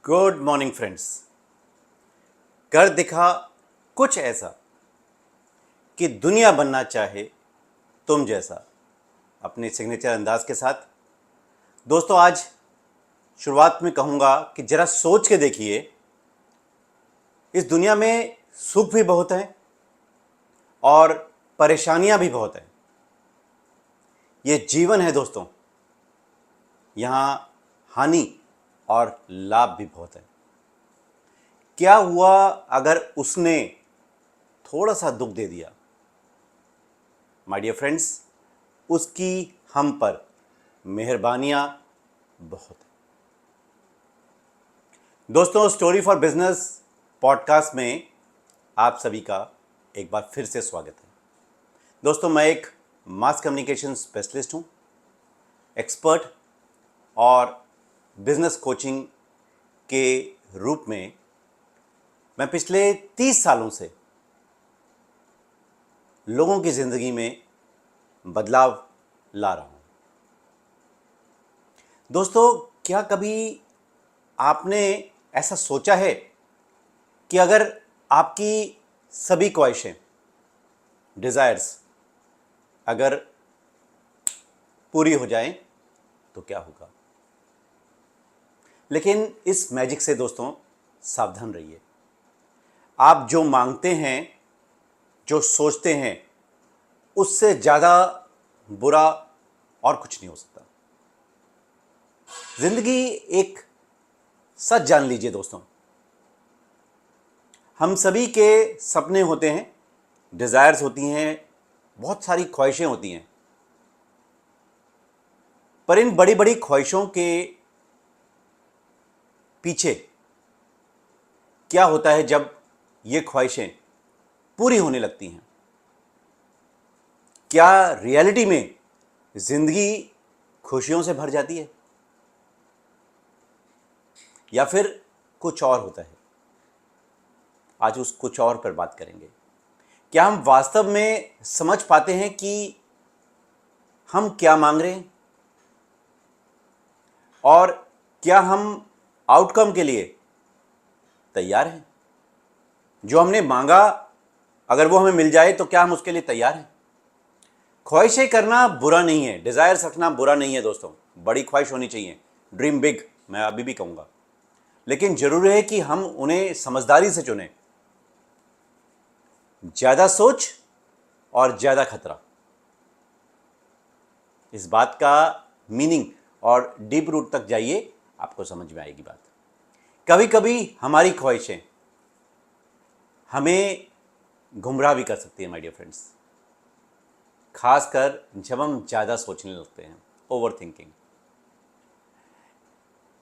Good morning friends. कर दिखा कुछ ऐसा कि दुनिया बनना चाहे तुम जैसा, अपने सिग्नेचर अंदाज के साथ। दोस्तों, आज शुरुआत में कहूँगा कि ज़रा सोच के देखिए, इस दुनिया में सुख भी बहुत हैं और परेशानियां भी बहुत हैं। ये जीवन है दोस्तों, यहाँ हानि और लाभ भी बहुत है। क्या हुआ अगर उसने थोड़ा सा दुख दे दिया? माय डियर फ्रेंड्स, उसकी हम पर मेहरबानियां बहुत है। दोस्तों, स्टोरी फॉर बिजनेस पॉडकास्ट में आप सभी का एक बार फिर से स्वागत है। दोस्तों, मैं एक मास कम्युनिकेशन स्पेशलिस्ट हूं, एक्सपर्ट और बिजनेस कोचिंग के रूप में मैं पिछले 30 सालों से लोगों की ज़िंदगी में बदलाव ला रहा हूं। दोस्तों, क्या कभी आपने ऐसा सोचा है कि अगर आपकी सभी ख्वाहिशें, डिज़ायर्स अगर पूरी हो जाएं तो क्या होगा? लेकिन इस मैजिक से दोस्तों सावधान रहिए। आप जो मांगते हैं, जो सोचते हैं, उससे ज़्यादा बुरा और कुछ नहीं हो सकता। जिंदगी एक सच जान लीजिए दोस्तों, हम सभी के सपने होते हैं, डिज़ायर्स होती हैं, बहुत सारी ख्वाहिशें होती हैं। पर इन बड़ी बड़ी ख्वाहिशों के पीछे क्या होता है जब ये ख्वाहिशें पूरी होने लगती हैं? क्या रियलिटी में जिंदगी खुशियों से भर जाती है या फिर कुछ और होता है? आज उस कुछ और पर बात करेंगे। क्या हम वास्तव में समझ पाते हैं कि हम क्या मांग रहे हैं और क्या हम आउटकम के लिए तैयार हैं? जो हमने मांगा, अगर वो हमें मिल जाए तो क्या हम उसके लिए तैयार हैं? ख्वाहिशें करना बुरा नहीं है, डिज़ायर्स रखना बुरा नहीं है दोस्तों। बड़ी ख्वाहिश होनी चाहिए, ड्रीम बिग, मैं अभी भी कहूँगा। लेकिन ज़रूरी है कि हम उन्हें समझदारी से चुनें। ज़्यादा सोच और ज़्यादा खतरा, इस बात का मीनिंग और डीप रूट तक जाइए, आपको समझ में आएगी बात। कभी कभी हमारी ख्वाहिशें हमें गुमराह भी कर सकती है माय डियर फ्रेंड्स, खासकर जब हम ज़्यादा सोचने लगते हैं, ओवर थिंकिंग।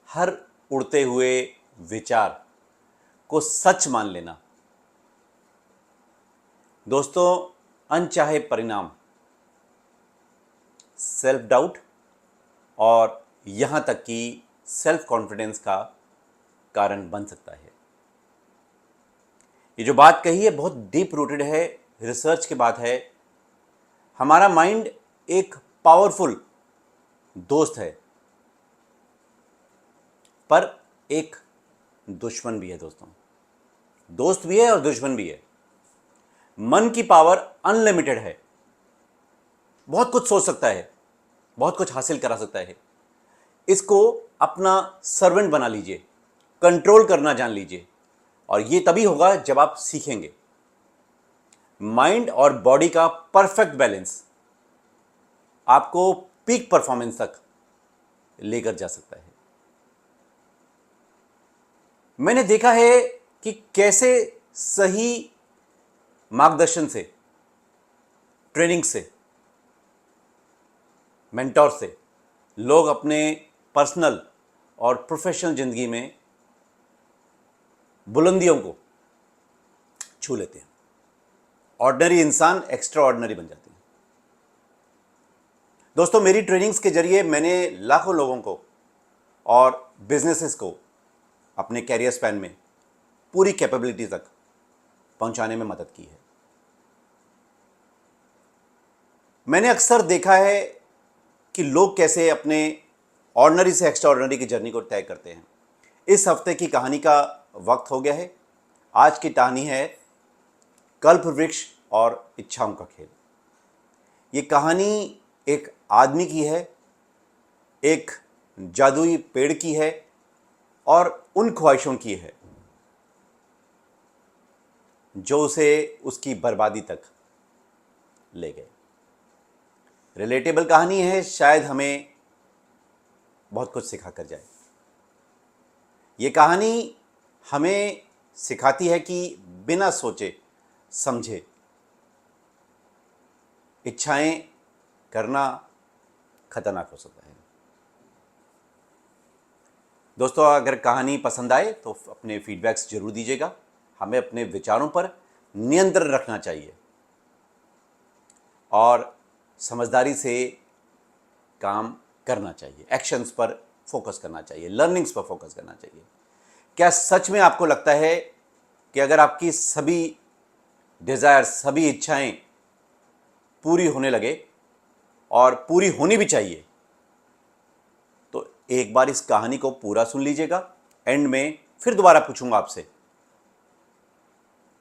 हर उड़ते हुए विचार को सच मान लेना दोस्तों, अनचाहे परिणाम, सेल्फ डाउट और यहाँ तक कि सेल्फ कॉन्फिडेंस का कारण बन सकता है। ये जो बात कही है बहुत डीप रूटेड है, रिसर्च की बात है। हमारा माइंड एक पावरफुल दोस्त है, पर एक दुश्मन भी है दोस्तों। दोस्त भी है और दुश्मन भी है। मन की पावर अनलिमिटेड है, बहुत कुछ सोच सकता है, बहुत कुछ हासिल करा सकता है। इसको अपना सर्वेंट बना लीजिए, कंट्रोल करना जान लीजिए, और ये तभी होगा जब आप सीखेंगे। माइंड और बॉडी का परफेक्ट बैलेंस आपको पीक परफॉर्मेंस तक लेकर जा सकता है। मैंने देखा है कि कैसे सही मार्गदर्शन से, ट्रेनिंग से, मेंटोर से लोग अपने पर्सनल और प्रोफेशनल जिंदगी में बुलंदियों को छू लेते हैं। ऑर्डिनरी इंसान एक्स्ट्रा ऑर्डिनरी बन जाते हैं। दोस्तों, मेरी ट्रेनिंग्स के जरिए मैंने लाखों लोगों को और बिजनेसेस को अपने कैरियर स्पैन में पूरी कैपेबिलिटी तक पहुंचाने में मदद की है। मैंने अक्सर देखा है कि लोग कैसे अपने ऑर्डिनरी से एक्स्ट्रा ऑर्डिनरी की जर्नी को तय करते हैं। इस हफ्ते की कहानी का वक्त हो गया है। आज की कहानी है कल्प वृक्ष और इच्छाओं का खेल। ये कहानी एक आदमी की है, एक जादुई पेड़ की है और उन ख्वाहिशों की है जो उसे उसकी बर्बादी तक ले गए। रिलेटेबल कहानी है, शायद हमें बहुत कुछ सिखा कर जाए। ये कहानी हमें सिखाती है कि बिना सोचे समझे इच्छाएं करना खतरनाक हो सकता है। दोस्तों, अगर कहानी पसंद आए तो अपने फीडबैक्स जरूर दीजिएगा। हमें अपने विचारों पर नियंत्रण रखना चाहिए और समझदारी से काम करना चाहिए, एक्शंस पर फोकस करना चाहिए, लर्निंग्स पर फोकस करना चाहिए। क्या सच में आपको लगता है कि अगर आपकी सभी डिज़ायर्स, सभी इच्छाएं पूरी होने लगे और पूरी होनी भी चाहिए, तो एक बार इस कहानी को पूरा सुन लीजिएगा। एंड में फिर दोबारा पूछूंगा आपसे,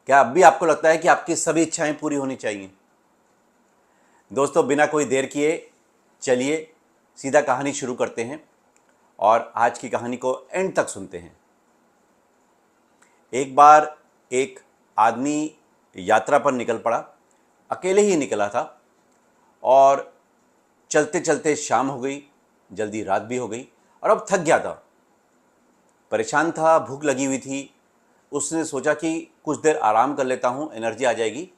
क्या अब भी आपको लगता है कि आपकी सभी इच्छाएं पूरी होनी चाहिए? दोस्तों, बिना कोई देर किए चलिए सीधा कहानी शुरू करते हैं और आज की कहानी को एंड तक सुनते हैं। एक बार एक आदमी यात्रा पर निकल पड़ा। अकेले ही निकला था और चलते चलते शाम हो गई, जल्दी रात भी हो गई और अब थक गया था, परेशान था, भूख लगी हुई थी। उसने सोचा कि कुछ देर आराम कर लेता हूँ, एनर्जी आ जाएगी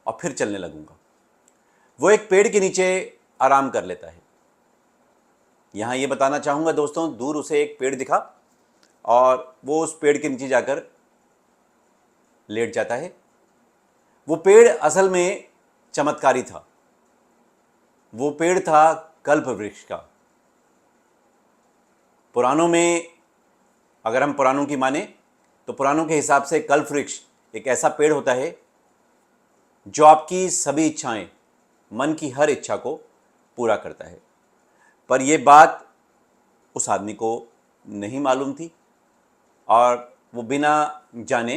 और फिर चलने लगूंगा। वो एक पेड़ के नीचे आराम कर लेता है। यहाँ ये बताना चाहूँगा दोस्तों, दूर उसे एक पेड़ दिखा और वो उस पेड़ के नीचे जाकर लेट जाता है। वो पेड़ असल में चमत्कारी था। वो पेड़ था कल्प वृक्ष का। पुराणों में, अगर हम पुराणों की माने तो पुराणों के हिसाब से कल्प वृक्ष एक ऐसा पेड़ होता है जो आपकी सभी इच्छाएं, मन की हर इच्छा को पूरा करता है। पर यह बात उस आदमी को नहीं मालूम थी और वो बिना जाने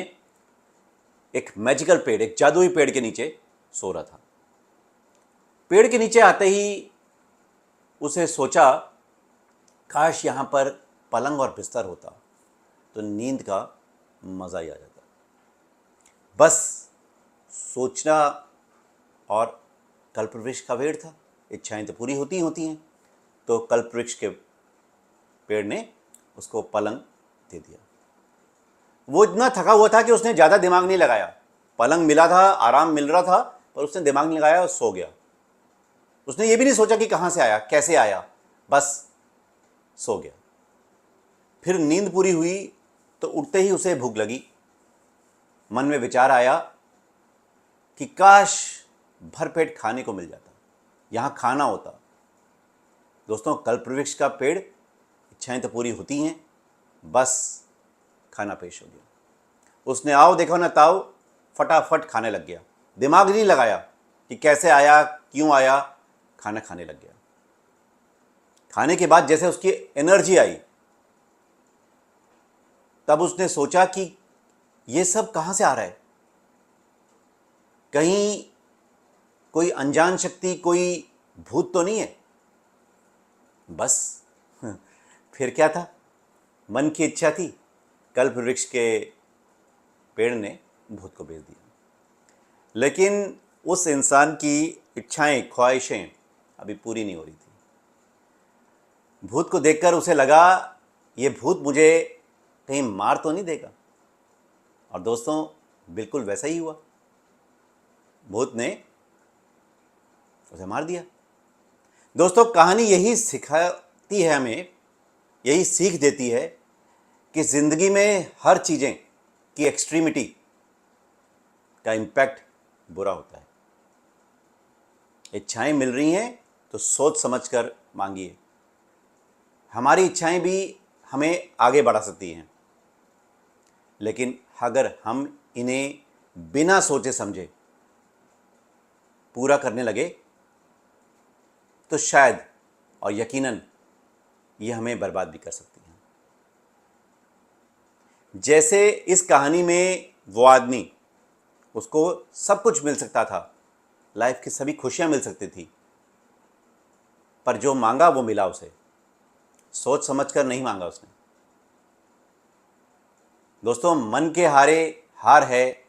एक मैजिकल पेड़, एक जादुई पेड़ के नीचे सो रहा था। पेड़ के नीचे आते ही उसे सोचा, काश यहाँ पर पलंग और बिस्तर होता तो नींद का मज़ा ही आ जाता। बस सोचना, और कल्पवृक्ष का पेड़ था, इच्छाएं तो पूरी होती ही होती हैं। तो कल्पवृक्ष के पेड़ ने उसको पलंग दे दिया। वो इतना थका हुआ था कि उसने ज़्यादा दिमाग नहीं लगाया। पलंग मिला था, आराम मिल रहा था, पर उसने दिमाग नहीं लगाया और सो गया। उसने ये भी नहीं सोचा कि कहाँ से आया, कैसे आया, बस सो गया। फिर नींद पूरी हुई तो उठते ही उसे भूख लगी। मन में विचार आया कि काश भरपेट खाने को मिल जाता, यहाँ खाना होता। दोस्तों, कल्पवृक्ष का पेड़, इच्छाएं तो पूरी होती हैं, बस खाना पेश हो गया। उसने आओ देखो ना ताओ, फटाफट खाने लग गया। दिमाग नहीं लगाया कि कैसे आया, क्यों आया, खाना खाने लग गया। खाने के बाद जैसे उसकी एनर्जी आई, तब उसने सोचा कि ये सब कहाँ से आ रहा है। कहीं कोई अनजान शक्ति, कोई भूत तो नहीं है। बस फिर क्या था, मन की इच्छा थी, कल्प वृक्ष के पेड़ ने भूत को भेज दिया। लेकिन उस इंसान की इच्छाएं, ख्वाहिशें अभी पूरी नहीं हो रही थी। भूत को देखकर उसे लगा, ये भूत मुझे कहीं मार तो नहीं देगा। और दोस्तों, बिल्कुल वैसा ही हुआ। भूत ने उसे मार दिया। दोस्तों, कहानी यही सिखाती है हमें, यही सीख देती है कि ज़िंदगी में हर चीज़ें की एक्सट्रीमिटी का इम्पैक्ट बुरा होता है। इच्छाएं मिल रही हैं तो सोच समझ कर मांगिए। हमारी इच्छाएं भी हमें आगे बढ़ा सकती हैं, लेकिन अगर हम इन्हें बिना सोचे समझे पूरा करने लगे तो शायद और यकीनन ये हमें बर्बाद भी कर सकती हैं। जैसे इस कहानी में वो आदमी, उसको सब कुछ मिल सकता था, लाइफ की सभी खुशियां मिल सकती थी, पर जो मांगा वो मिला उसे। सोच समझकर नहीं मांगा उसने। दोस्तों, मन के हारे हार है,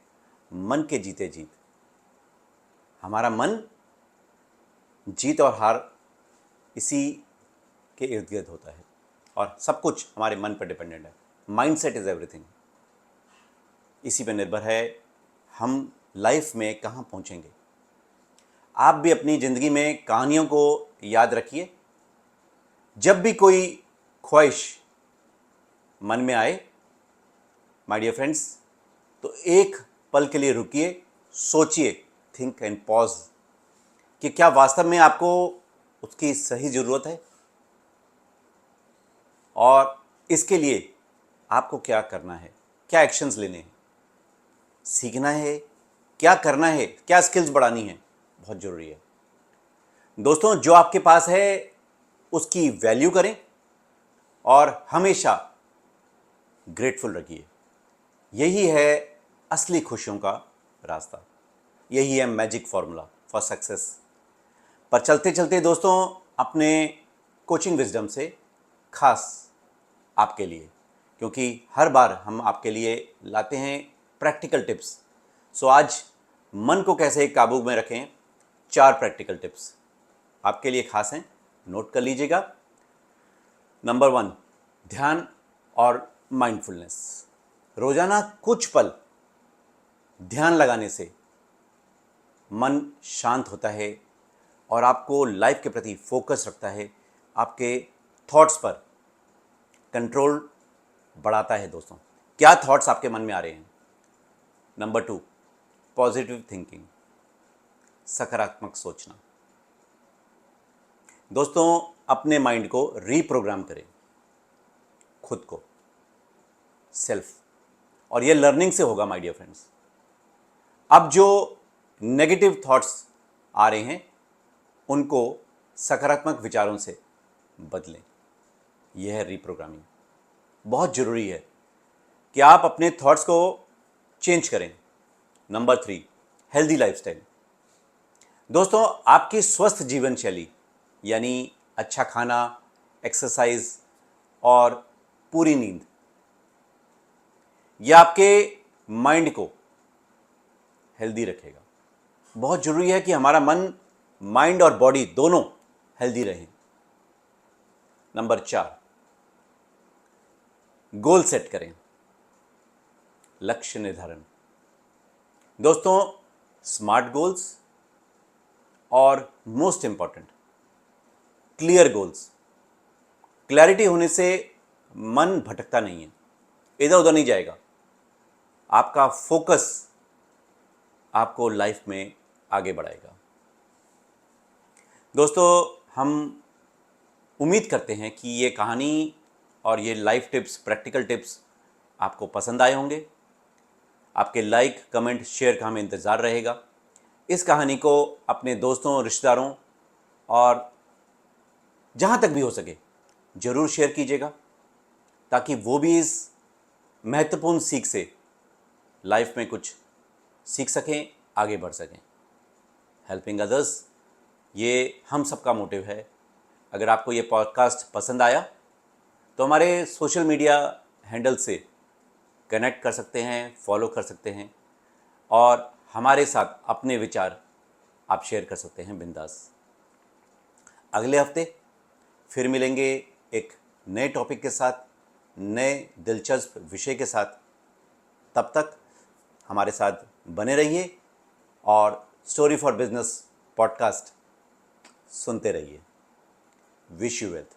मन के जीते जीत। हमारा मन जीत और हार इसी के इर्द गिर्द होता है, और सब कुछ हमारे मन पर डिपेंडेंट है। Mind set is everything. इसी पर निर्भर है हम लाइफ में कहाँ पहुँचेंगे। आप भी अपनी ज़िंदगी में कहानियों को याद रखिए। जब भी कोई ख्वाहिश मन में आए, माय डियर फ्रेंड्स, तो एक पल के लिए रुकिए, सोचिए, थिंक एंड पॉज, कि क्या वास्तव में आपको उसकी सही ज़रूरत है, और इसके लिए आपको क्या करना है, क्या एक्शंस लेने हैं, सीखना है, क्या करना है, क्या स्किल्स बढ़ानी है, बहुत ज़रूरी है। दोस्तों, जो आपके पास है उसकी वैल्यू करें और हमेशा ग्रेटफुल रखिए। यही है असली खुशियों का रास्ता। यही है मैजिक फॉर्मूला फॉर सक्सेस। पर चलते चलते दोस्तों, अपने कोचिंग विजडम से खास आपके लिए, क्योंकि हर बार हम आपके लिए लाते हैं प्रैक्टिकल टिप्स। सो आज मन को कैसे काबू में रखें, 4 प्रैक्टिकल टिप्स आपके लिए खास हैं, नोट कर लीजिएगा। नंबर 1, ध्यान और माइंडफुलनेस। रोजाना कुछ पल ध्यान लगाने से मन शांत होता है और आपको लाइफ के प्रति फोकस रखता है, आपके थॉट्स पर कंट्रोल बढ़ाता है। दोस्तों, क्या थॉट्स आपके मन में आ रहे हैं? नंबर 2, पॉजिटिव थिंकिंग, सकारात्मक सोचना। दोस्तों, अपने माइंड को रीप्रोग्राम करें, खुद को, सेल्फ, और ये लर्निंग से होगा माय डियर फ्रेंड्स। अब जो नेगेटिव थॉट्स आ रहे हैं उनको सकारात्मक विचारों से बदलें। यह है रीप्रोग्रामिंग। बहुत ज़रूरी है कि आप अपने थॉट्स को चेंज करें। Number 3, healthy lifestyle. दोस्तों, आपकी स्वस्थ जीवन शैली, यानी अच्छा खाना, एक्सरसाइज और पूरी नींद, यह आपके माइंड को हेल्दी रखेगा। बहुत ज़रूरी है कि हमारा मन, माइंड और बॉडी दोनों हेल्दी रहें। नंबर 4, गोल सेट करें, लक्ष्य निर्धारण। दोस्तों, स्मार्ट गोल्स और most important clear goals. Clarity होने से मन भटकता नहीं है, इधर उधर नहीं जाएगा। आपका फोकस आपको लाइफ में आगे बढ़ाएगा। दोस्तों, हम उम्मीद करते हैं कि ये कहानी और ये लाइफ टिप्स, प्रैक्टिकल टिप्स आपको पसंद आए होंगे। आपके लाइक, कमेंट, शेयर का हमें इंतज़ार रहेगा। इस कहानी को अपने दोस्तों, रिश्तेदारों और जहाँ तक भी हो सके ज़रूर शेयर कीजिएगा, ताकि वो भी इस महत्वपूर्ण सीख से लाइफ में कुछ सीख सकें, आगे बढ़ सकें। हेल्पिंग अदर्स, ये हम सबका मोटिव है। अगर आपको ये पॉडकास्ट पसंद आया तो हमारे सोशल मीडिया हैंडल से कनेक्ट कर सकते हैं, फॉलो कर सकते हैं, और हमारे साथ अपने विचार आप शेयर कर सकते हैं बिंदास। अगले हफ्ते फिर मिलेंगे एक नए टॉपिक के साथ, नए दिलचस्प विषय के साथ। तब तक हमारे साथ बने रहिए और स्टोरी फॉर बिजनेस पॉडकास्ट सुनते रहिए। Wish you wealth.